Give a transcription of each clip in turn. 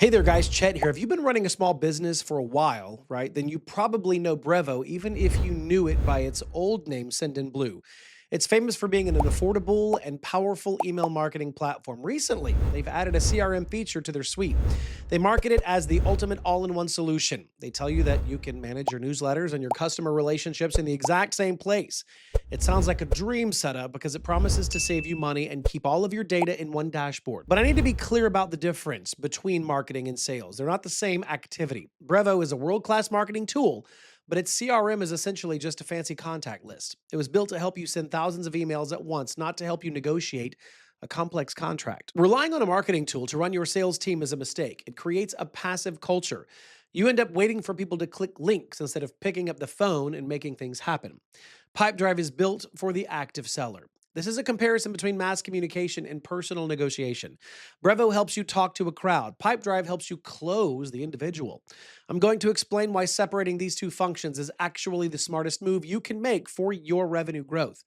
Hey there, guys. Chet here. If you've been running a small business for a while, right, then you probably know Brevo, even if you knew it by its old name, Send in Blue. It's famous for being an affordable and powerful email marketing platform. Recently, they've added a CRM feature to their suite. They market it as the ultimate all in one solution. They tell you that you can manage your newsletters and your customer relationships in the exact same place. It sounds like a dream setup because it promises to save you money and keep all of your data in one dashboard. But I need to be clear about the difference between marketing and sales. They're not the same activity. Brevo is a world class marketing tool, but its CRM is essentially just a fancy contact list. It was built to help you send thousands of emails at once, not to help you negotiate a complex contract. Relying on a marketing tool to run your sales team is a mistake. It creates a passive culture. You end up waiting for people to click links instead of picking up the phone and making things happen. Pipedrive is built for the active seller. This is a comparison between mass communication and personal negotiation. Brevo helps you talk to a crowd. Pipedrive helps you close the individual. I'm going to explain why separating these two functions is actually the smartest move you can make for your revenue growth.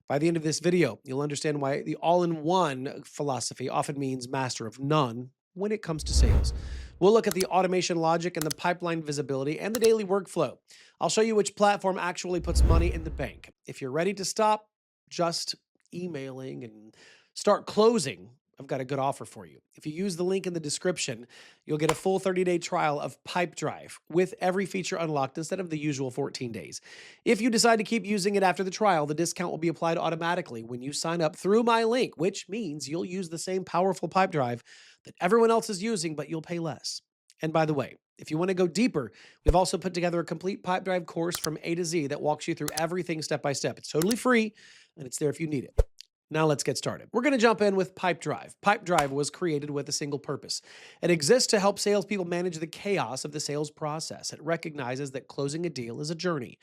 By the end of this video, you'll understand why the all-in-one philosophy often means master of none when it comes to sales. We'll look at the automation logic and the pipeline visibility and the daily workflow. I'll show you which platform actually puts money in the bank. If you're ready to stop just emailing and start closing, I've got a good offer for you. If you use the link in the description, you'll get a full 30-day trial of Pipedrive with every feature unlocked instead of the usual 14 days. If you decide to keep using it after the trial, the discount will be applied automatically when you sign up through my link, which means you'll use the same powerful Pipedrive that everyone else is using, but you'll pay less. And by the way, if you want to go deeper, we've also put together a complete Pipedrive course from A to Z that walks you through everything step by step. It's totally free, and it's there if you need it. Now let's get started. We're going to jump in with Pipedrive. Pipedrive was created with a single purpose. It exists to help salespeople manage the chaos of the sales process. It recognizes that closing a deal is a journey.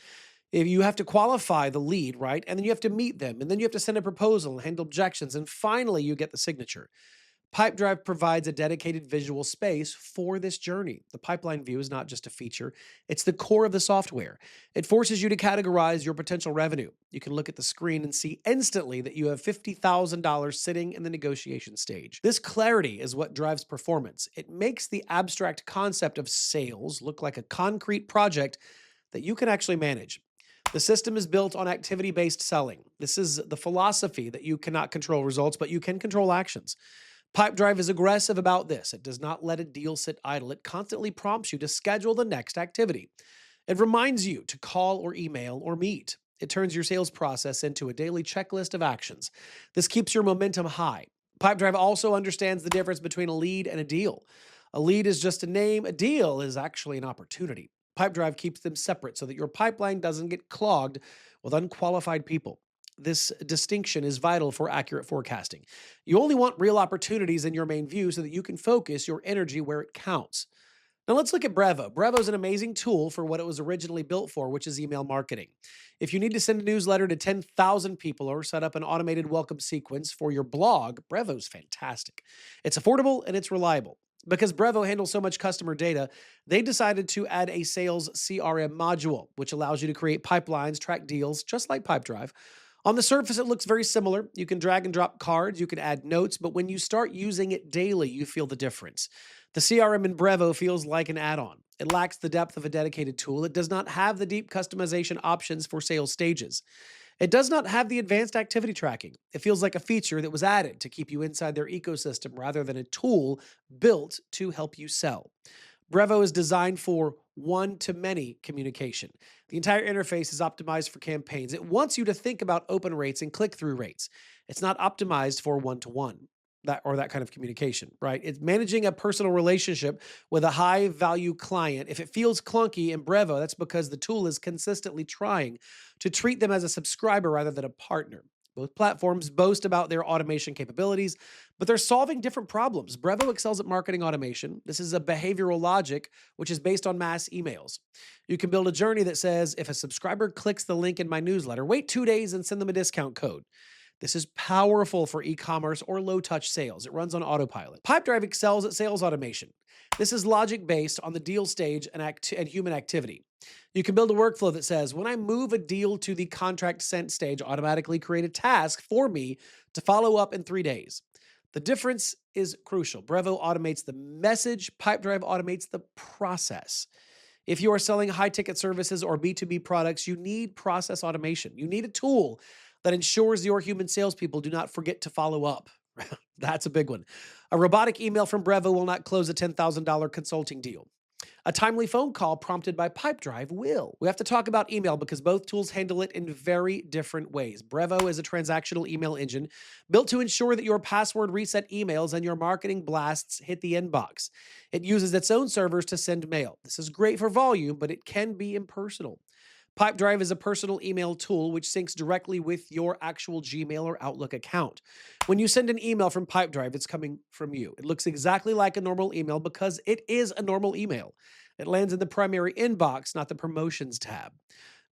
If you have to qualify the lead, right? And then you have to meet them, and then you have to send a proposal and handle objections, and finally you get the signature. Pipedrive provides a dedicated visual space for this journey. The pipeline view is not just a feature, it's the core of the software. It forces you to categorize your potential revenue. You can look at the screen and see instantly that you have $50,000 sitting in the negotiation stage. This clarity is what drives performance. It makes the abstract concept of sales look like a concrete project that you can actually manage. The system is built on activity-based selling. This is the philosophy that you cannot control results, but you can control actions. Pipedrive is aggressive about this. It does not let a deal sit idle. It constantly prompts you to schedule the next activity. It reminds you to call or email or meet. It turns your sales process into a daily checklist of actions. This keeps your momentum high. Pipedrive also understands the difference between a lead and a deal. A lead is just a name, a deal is actually an opportunity. Pipedrive keeps them separate so that your pipeline doesn't get clogged with unqualified people. This distinction is vital for accurate forecasting. You only want real opportunities in your main view so that you can focus your energy where it counts. Now let's look at Brevo. Brevo is an amazing tool for what it was originally built for, which is email marketing. If you need to send a newsletter to 10,000 people or set up an automated welcome sequence for your blog, Brevo's fantastic. It's affordable and it's reliable. Because Brevo handles so much customer data, they decided to add a sales CRM module, which allows you to create pipelines, track deals, just like Pipedrive. On the surface, it looks very similar. You can drag and drop cards, you can add notes, but when you start using it daily, you feel the difference. The CRM in Brevo feels like an add-on. It lacks the depth of a dedicated tool. It does not have the deep customization options for sales stages. It does not have the advanced activity tracking. It feels like a feature that was added to keep you inside their ecosystem rather than a tool built to help you sell. Brevo is designed for one-to-many communication. The entire interface is optimized for campaigns. It wants you to think about open rates and click-through rates. It's not optimized for one-to-one, that kind of communication, right? It's managing a personal relationship with a high-value client. If it feels clunky in Brevo, that's because the tool is consistently trying to treat them as a subscriber rather than a partner. Both platforms boast about their automation capabilities, but they're solving different problems. Brevo excels at marketing automation. This is a behavioral logic, which is based on mass emails. You can build a journey that says, if a subscriber clicks the link in my newsletter, wait 2 days and send them a discount code. This is powerful for e-commerce or low-touch sales. It runs on autopilot. Pipedrive excels at sales automation. This is logic based on the deal stage and human activity. You can build a workflow that says, when I move a deal to the contract sent stage, automatically create a task for me to follow up in 3 days. The difference is crucial. Brevo automates the message, Pipedrive automates the process. If you are selling high ticket services or B2B products, you need process automation. You need a tool that ensures your human salespeople do not forget to follow up. That's a big one. A robotic email from Brevo will not close a $10,000 consulting deal. A timely phone call prompted by Pipedrive will. We have to talk about email because both tools handle it in very different ways. Brevo is a transactional email engine built to ensure that your password reset emails and your marketing blasts hit the inbox. It uses its own servers to send mail. This is great for volume, but it can be impersonal. Pipedrive is a personal email tool which syncs directly with your actual Gmail or Outlook account. When you send an email from Pipedrive, it's coming from you. It looks exactly like a normal email because it is a normal email. It lands in the primary inbox, not the promotions tab.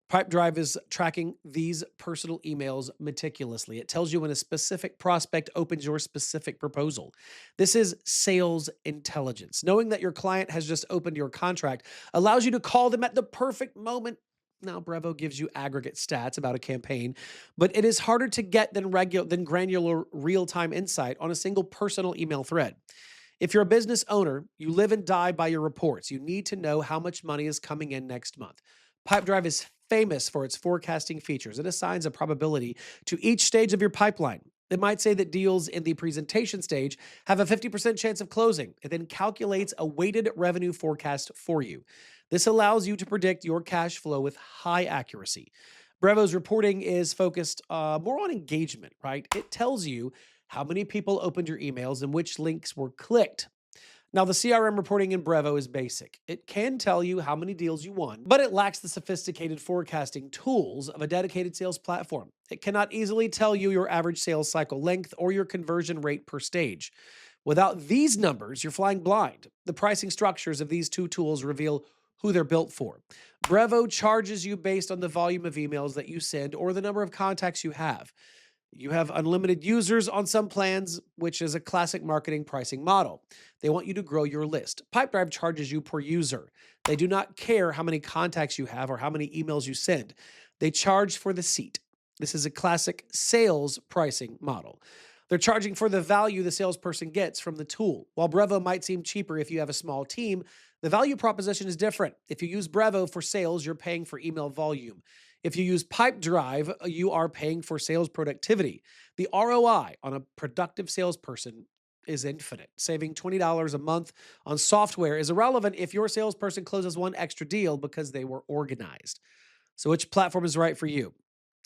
Pipedrive is tracking these personal emails meticulously. It tells you when a specific prospect opens your specific proposal. This is sales intelligence. Knowing that your client has just opened your contract allows you to call them at the perfect moment. Now, Brevo gives you aggregate stats about a campaign, but it is harder to get than granular real-time insight on a single personal email thread. If you're a business owner, you live and die by your reports. You need to know how much money is coming in next month. Pipedrive is famous for its forecasting features. It assigns a probability to each stage of your pipeline. It might say that deals in the presentation stage have a 50% chance of closing. It then calculates a weighted revenue forecast for you. This allows you to predict your cash flow with high accuracy. Brevo's reporting is focused more on engagement, right? It tells you how many people opened your emails and which links were clicked. Now, the CRM reporting in Brevo is basic. It can tell you how many deals you won, but it lacks the sophisticated forecasting tools of a dedicated sales platform. It cannot easily tell you your average sales cycle length or your conversion rate per stage. Without these numbers, you're flying blind. The pricing structures of these two tools reveal who they're built for. Brevo charges you based on the volume of emails that you send or the number of contacts you have. You have unlimited users on some plans, which is a classic marketing pricing model. They want you to grow your list. Pipedrive charges you per user. They do not care how many contacts you have or how many emails you send. They charge for the seat. This is a classic sales pricing model. They're charging for the value the salesperson gets from the tool. While Brevo might seem cheaper if you have a small team, the value proposition is different. If you use Brevo for sales, you're paying for email volume. If you use Pipedrive, you are paying for sales productivity. The ROI on a productive salesperson is infinite. Saving $20 a month on software is irrelevant if your salesperson closes one extra deal because they were organized. So, which platform is right for you?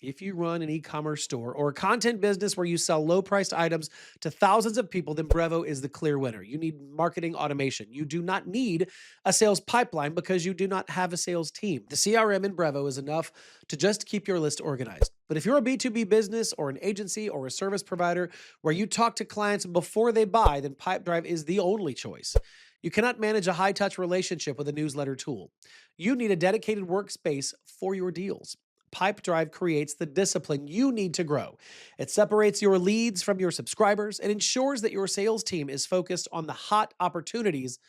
If you run an e-commerce store or a content business where you sell low-priced items to thousands of people, then Brevo is the clear winner. You need marketing automation. You do not need a sales pipeline because you do not have a sales team. The CRM in Brevo is enough to just keep your list organized. But if you're a B2B business or an agency or a service provider where you talk to clients before they buy, then Pipedrive is the only choice. You cannot manage a high-touch relationship with a newsletter tool. You need a dedicated workspace for your deals. Pipedrive creates the discipline you need to grow. It separates your leads from your subscribers and ensures that your sales team is focused on the hot opportunities,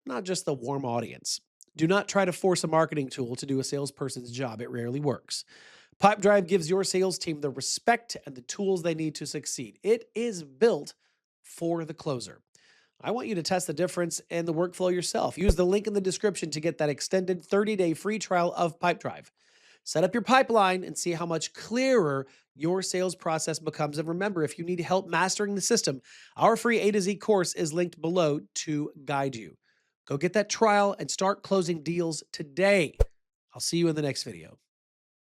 not just the warm audience. Do not try to force a marketing tool to do a salesperson's job. It rarely works. Pipedrive gives your sales team the respect and the tools they need to succeed. It is built for the closer. I want you to test the difference in the workflow yourself. Use the link in the description to get that extended 30-day free trial of Pipedrive. Set up your pipeline and see how much clearer your sales process becomes. And remember, if you need help mastering the system, our free A to Z course is linked below to guide you. Go get that trial and start closing deals today. I'll see you in the next video.